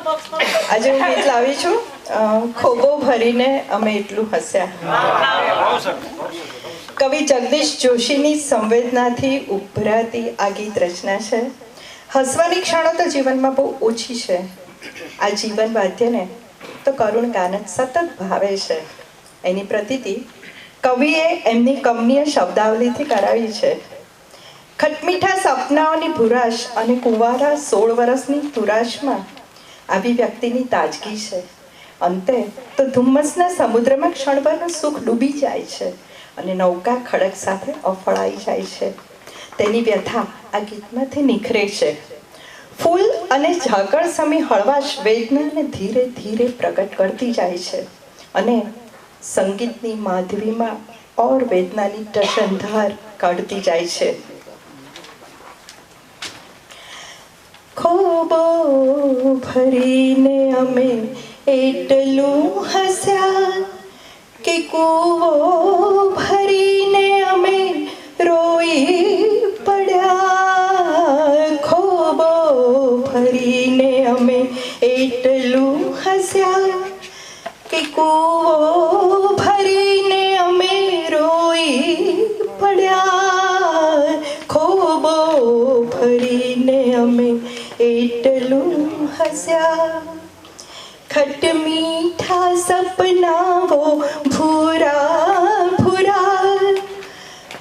આજે હું ગીત લાવી છું, ખોબો ભરીને અમે એટલું હસ્યા. કવિ જગદીશ જોશીની સંવેદનાથી ઉભરાતી આ ગીત રચના છે. હસવાની ક્ષણો તો જીવનમાં બહુ ઓછી છે. આ જીવન વાદ્યને તો કરુણ ગાન સતત ભાવે છે. એની પ્રતીતિ કવિએ એમની કમનીય શબ્દાવલીથી કરાવી છે. ખટમીઠા સપનાઓની ભૂરાશ અને કુંવારા 16 વર્ષની તુરાશમાં આવી વ્યક્તિની તાજગી છે. અંતે તો ધુમ્મસના સમુદ્રમાં ક્ષણભરનું સુખ ડૂબી જાય છે અને નૌકા ખડક સાથે અફળાઈ જાય છે. તેની વ્યથા આ ગીતમાંથી નિખરે છે. ફૂલ અને ઝાકળ સમી હળવાશ વેદનાને ધીરે ધીરે પ્રગટ કરતી જાય છે અને સંગીતની માધવીમાં ઓર વેદનાની ટશનધાર કાઢતી જાય છે. ખોબો ભરીને અમે એટલું હસ્યા કે કૂવો ભરીને અમે રોઈ પડ્યા. ખોબો ભરીને અમે એટલું હસ્યા કે કૂવો ભરીને અમે રોઈ પડ્યા. ખોબો ભરીને અમે એટલું હસ્યા. ખટમીઠા સપનાઓ ભૂરા ભૂરા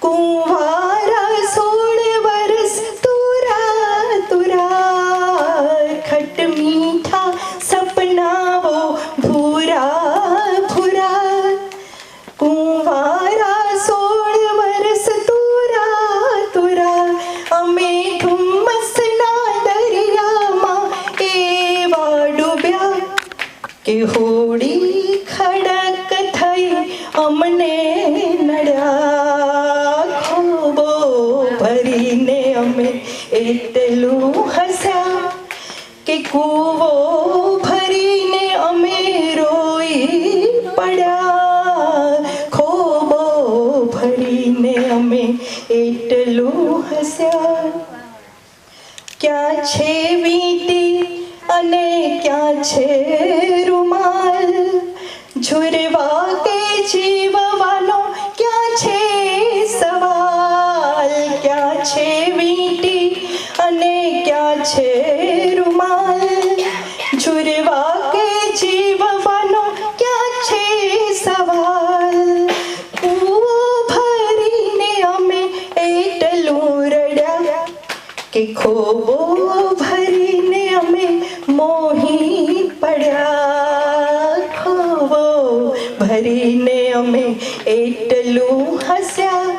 કુંવારા 16 વર્ષ તુરા તુરા. ખટમીઠા સપનાઓ ભૂરા ભૂરા કુંવારા 16 વર્ષ તુરા તુરા. અમે ધુમ્મસના દરિયામાં એવા ડૂબ્યા કે હોડી ખડક થઈ અમને નડ્યા. ખોબો ભરીને અમે એટલું હસ્યા કે કૂવો ભરીને અમે રોઈ પડ્યા. ખોબો ભરીને અમે એટલું હસ્યા. ક્યાં છે વીંટી અને ક્યાં છે રૂમાલ? ઝુરવા કે જીવવાનો ક્યાં છે સવાલ? ક્યાં છે વીંટી અને ક્યાં છે રૂમાલ? ઝુરવા કે જીવવાનો ક્યાં છે સવાલ? કૂવો ભરીને અમે એટલું રડ્યા કે ખોબો ભરીને અમે મોહી પડ્યા. ખોબો ભરીને અમે એટલું હસ્યા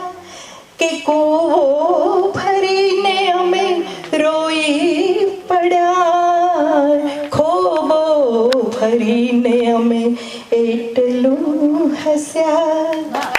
કે કૂવો ભરીને અમે રોઈ પડ્યા. ખોબો ભરીને અમે એટલું હસ્યા.